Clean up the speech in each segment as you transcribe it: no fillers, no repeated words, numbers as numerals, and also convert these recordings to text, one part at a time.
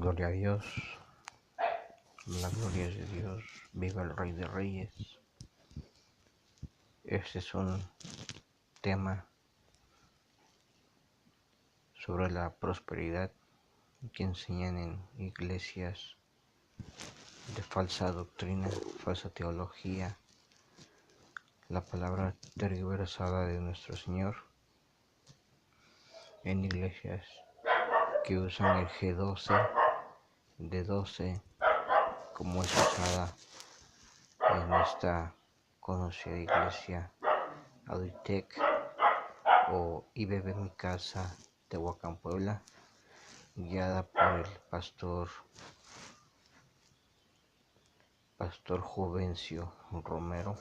Gloria a Dios, la gloria es de Dios, viva el Rey de Reyes. Este es un tema sobre la prosperidad que enseñan en iglesias de falsa doctrina, falsa teología, la palabra tergiversada de nuestro Señor en iglesias que usan el G12 de 12 como es usada en esta conocida iglesia Auditec o IBB Mi Casa, Tehuacán, Puebla, guiada por el pastor Juvencio Romero.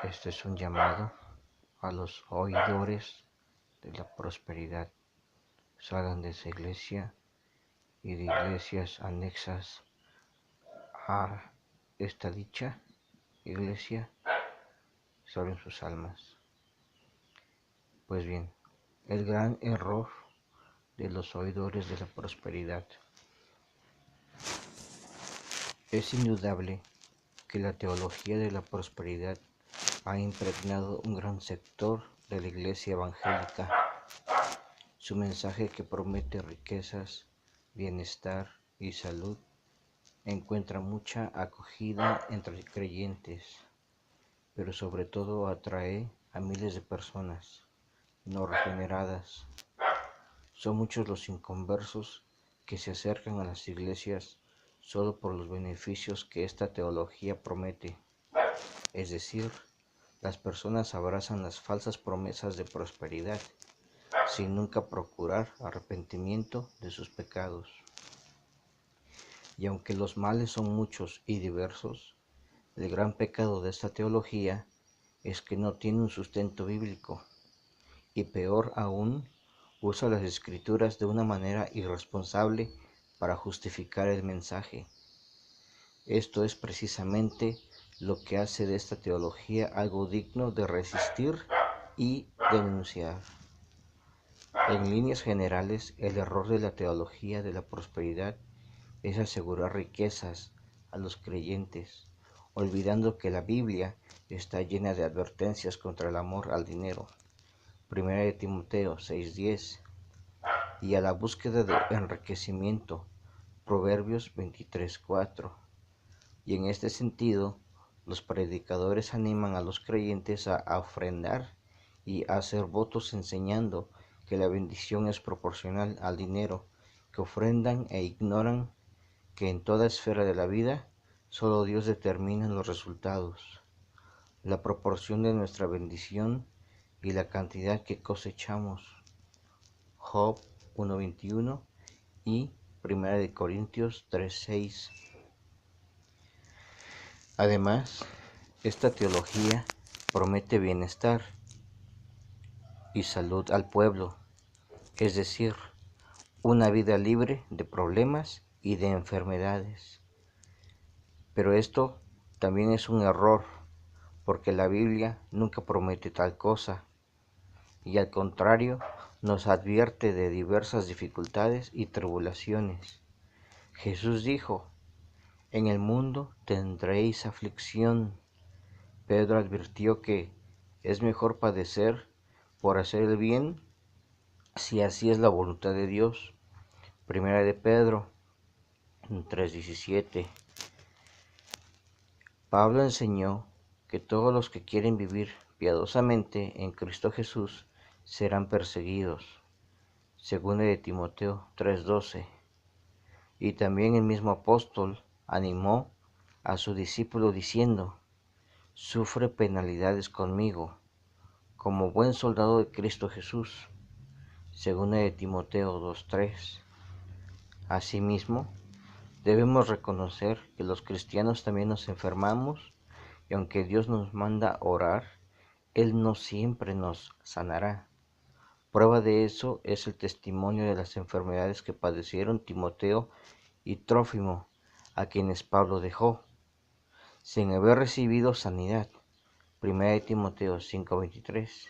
Este es un llamado a los oidores de la prosperidad. Salgan de esa iglesia y de iglesias anexas a esta dicha iglesia, salven sus almas. Pues bien, el gran error de los oidores de la prosperidad. Es indudable que la teología de la prosperidad ha impregnado un gran sector de la iglesia evangélica. Su mensaje, que promete riquezas, bienestar y salud, encuentra mucha acogida entre creyentes, pero sobre todo atrae a miles de personas no regeneradas. Son muchos los inconversos que se acercan a las iglesias solo por los beneficios que esta teología promete. Es decir, las personas abrazan las falsas promesas de prosperidad sin nunca procurar arrepentimiento de sus pecados. Y aunque los males son muchos y diversos, el gran pecado de esta teología es que no tiene un sustento bíblico, y peor aún, usa las escrituras de una manera irresponsable para justificar el mensaje. Esto es precisamente lo que hace de esta teología algo digno de resistir y denunciar. En líneas generales, el error de la teología de la prosperidad es asegurar riquezas a los creyentes, olvidando que la Biblia está llena de advertencias contra el amor al dinero. 1 Timoteo 6:10, y a la búsqueda de enriquecimiento. Proverbios 23:4. Y en este sentido, los predicadores animan a los creyentes a ofrendar y a hacer votos, enseñando que la bendición es proporcional al dinero que ofrendan, e ignoran que en toda esfera de la vida solo Dios determina los resultados, la proporción de nuestra bendición y la cantidad que cosechamos. Job 1:21 y 1 Corintios 3:6. Además, esta teología promete bienestar y salud al pueblo, es decir, una vida libre de problemas y de enfermedades. Pero esto también es un error, porque la Biblia nunca promete tal cosa, y al contrario, nos advierte de diversas dificultades y tribulaciones. Jesús dijo: en el mundo tendréis aflicción. Pedro advirtió que es mejor padecer por hacer el bien, si así es la voluntad de Dios. 1 de Pedro 3:17. Pablo enseñó que todos los que quieren vivir piadosamente en Cristo Jesús serán perseguidos. 2 de Timoteo 3:12. Y también el mismo apóstol animó a su discípulo diciendo: sufre penalidades conmigo, como buen soldado de Cristo Jesús. 2 de Timoteo 2:3. Asimismo, debemos reconocer que los cristianos también nos enfermamos, y aunque Dios nos manda orar, Él no siempre nos sanará. Prueba de eso es el testimonio de las enfermedades que padecieron Timoteo y Trófimo, a quienes Pablo dejó, sin haber recibido sanidad. 1 Timoteo 5:23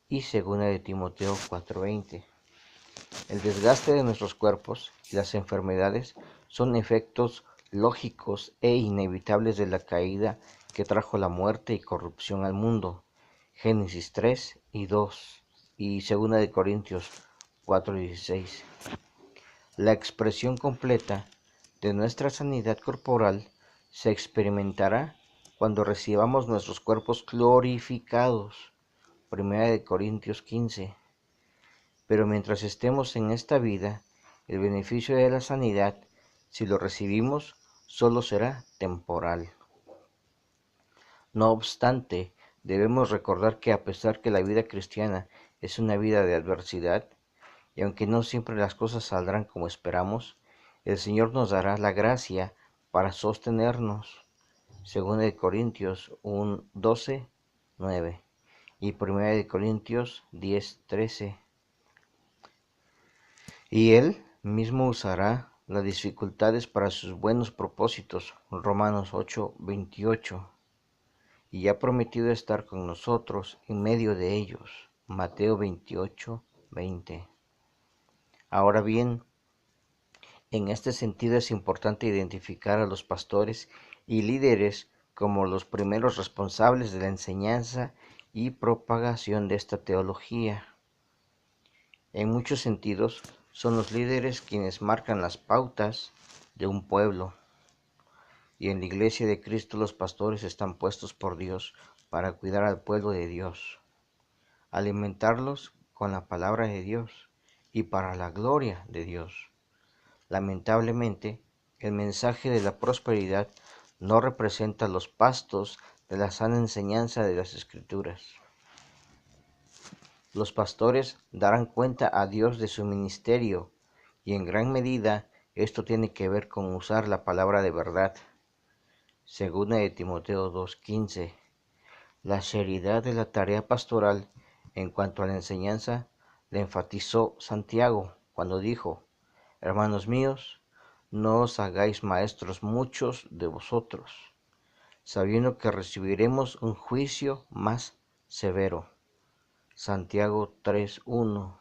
y 2 Timoteo 4:20. El desgaste de nuestros cuerpos y las enfermedades son efectos lógicos e inevitables de la caída que trajo la muerte y corrupción al mundo. Génesis 3 y 2 y 2 de Corintios 4:16. La expresión completa de nuestra sanidad corporal se experimentará cuando recibamos nuestros cuerpos glorificados. 1 de Corintios 15. Pero mientras estemos en esta vida, el beneficio de la sanidad, si lo recibimos, solo será temporal. No obstante, debemos recordar que a pesar que la vida cristiana es una vida de adversidad, y aunque no siempre las cosas saldrán como esperamos, el Señor nos dará la gracia para sostenernos. 2 de Corintios 12, 9 y 1 de Corintios 10, 13. Y Él mismo usará las dificultades para sus buenos propósitos. Romanos 8, 28. Y ha prometido estar con nosotros en medio de ellos. Mateo 28, 20. Ahora bien, en este sentido es importante identificar a los pastores y líderes como los primeros responsables de la enseñanza y propagación de esta teología. En muchos sentidos, son los líderes quienes marcan las pautas de un pueblo. Y en la Iglesia de Cristo los pastores están puestos por Dios para cuidar al pueblo de Dios, alimentarlos con la palabra de Dios y para la gloria de Dios. Lamentablemente, el mensaje de la prosperidad no representa los pastos de la sana enseñanza de las Escrituras. Los pastores darán cuenta a Dios de su ministerio, y en gran medida esto tiene que ver con usar la palabra de verdad. 2 de Timoteo 2:15. La seriedad de la tarea pastoral en cuanto a la enseñanza la enfatizó Santiago cuando dijo: Hermanos míos, no os hagáis maestros muchos de vosotros, sabiendo que recibiremos un juicio más severo. Santiago 3:1.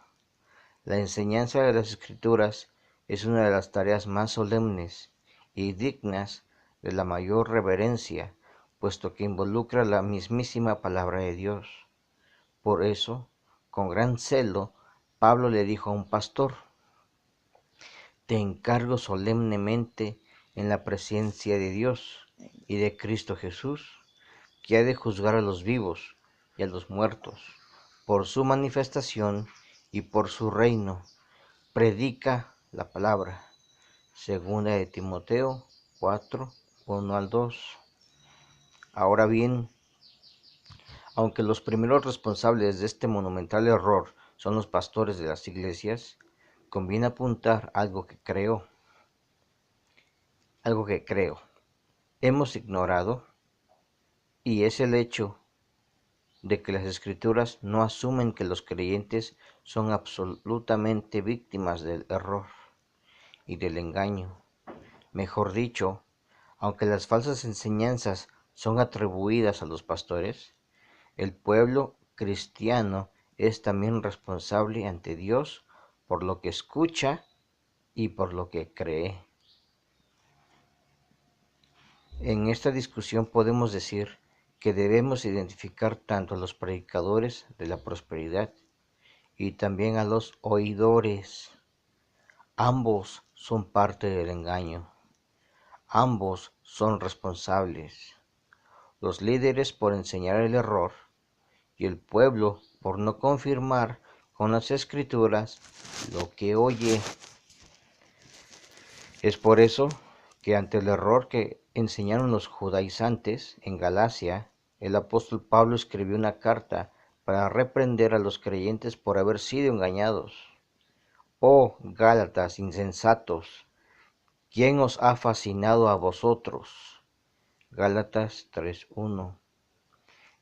La enseñanza de las Escrituras es una de las tareas más solemnes y dignas de la mayor reverencia, puesto que involucra la mismísima palabra de Dios. Por eso, con gran celo, Pablo le dijo a un pastor: Te encargo solemnemente en la presencia de Dios y de Cristo Jesús, que ha de juzgar a los vivos y a los muertos, por su manifestación y por su reino. Predica la palabra. 2 de Timoteo 4, 1 al 2. Ahora bien, aunque los primeros responsables de este monumental error son los pastores de las iglesias, conviene apuntar algo que creo. Hemos ignorado, y es el hecho de que las Escrituras no asumen que los creyentes son absolutamente víctimas del error y del engaño. Mejor dicho, aunque las falsas enseñanzas son atribuidas a los pastores, el pueblo cristiano es también responsable ante Dios por lo que escucha y por lo que cree. En esta discusión podemos decir que debemos identificar tanto a los predicadores de la prosperidad y también a los oidores. Ambos son parte del engaño. Ambos son responsables. Los líderes por enseñar el error y el pueblo por no confirmar con las Escrituras lo que oye. Es por eso que ante el error que enseñaron los judaizantes en Galacia, el apóstol Pablo escribió una carta para reprender a los creyentes por haber sido engañados. Oh Gálatas insensatos, ¿quién os ha fascinado a vosotros? Gálatas 3:1.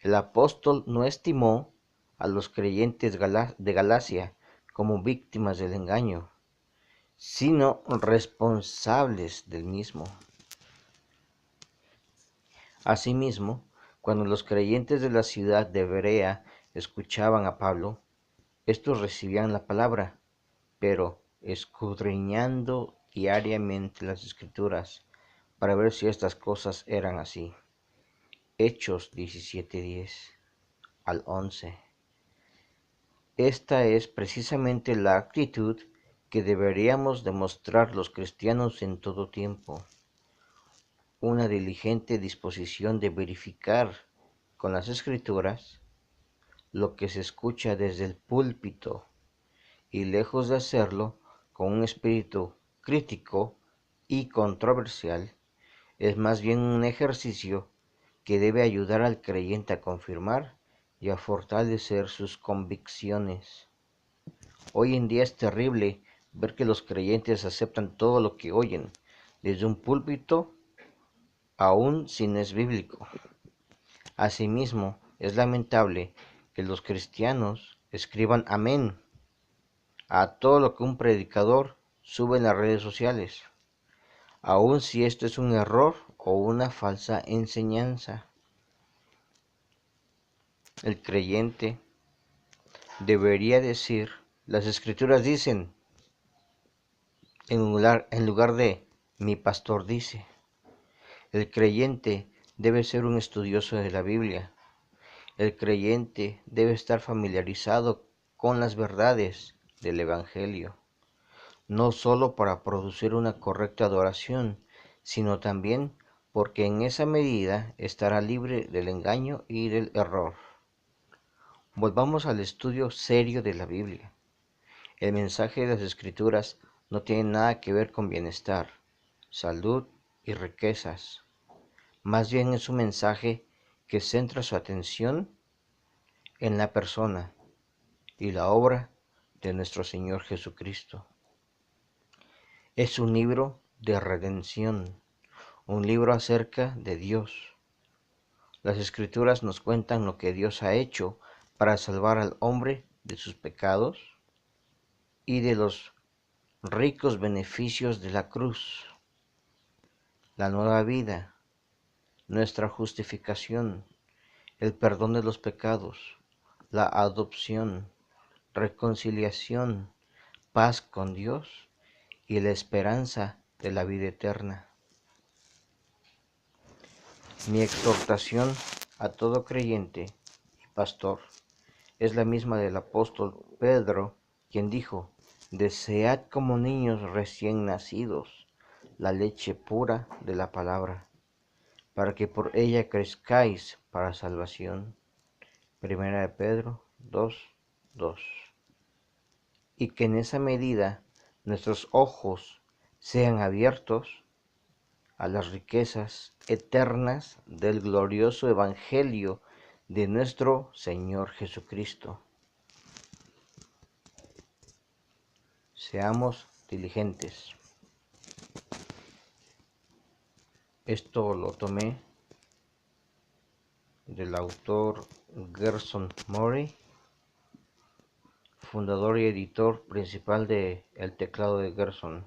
El apóstol no estimó a los creyentes de Galacia como víctimas del engaño, sino responsables del mismo. Asimismo, cuando los creyentes de la ciudad de Berea escuchaban a Pablo, estos recibían la palabra, pero escudriñando diariamente las Escrituras para ver si estas cosas eran así. Hechos 17:10 al 11. Esta es precisamente la actitud que deberíamos demostrar los cristianos en todo tiempo, una diligente disposición de verificar con las Escrituras lo que se escucha desde el púlpito, y lejos de hacerlo con un espíritu crítico y controversial, es más bien un ejercicio que debe ayudar al creyente a confirmar y a fortalecer sus convicciones. Hoy en día es terrible ver que los creyentes aceptan todo lo que oyen, desde un púlpito, aun si no es bíblico. Asimismo, es lamentable que los cristianos escriban amén a todo lo que un predicador sube en las redes sociales, aun si esto es un error o una falsa enseñanza. El creyente debería decir, las Escrituras dicen, en lugar de mi pastor dice. El creyente debe ser un estudioso de la Biblia. El creyente debe estar familiarizado con las verdades del Evangelio, no solo para producir una correcta adoración, sino también porque en esa medida estará libre del engaño y del error. Volvamos al estudio serio de la Biblia. El mensaje de las Escrituras no tiene nada que ver con bienestar, salud y riquezas. Más bien es un mensaje que centra su atención en la persona y la obra de nuestro Señor Jesucristo. Es un libro de redención, un libro acerca de Dios. Las Escrituras nos cuentan lo que Dios ha hecho para salvar al hombre de sus pecados y de los ricos beneficios de la cruz, la nueva vida, nuestra justificación, el perdón de los pecados, la adopción, reconciliación, paz con Dios y la esperanza de la vida eterna. Mi exhortación a todo creyente y pastor es la misma del apóstol Pedro, quien dijo, desead como niños recién nacidos la leche pura de la palabra, para que por ella crezcáis para salvación. Primera de Pedro 2:2. Y que en esa medida nuestros ojos sean abiertos a las riquezas eternas del glorioso Evangelio de nuestro Señor Jesucristo. Seamos diligentes. Esto lo tomé del autor Gerson Murray, fundador y editor principal de El teclado de Gerson.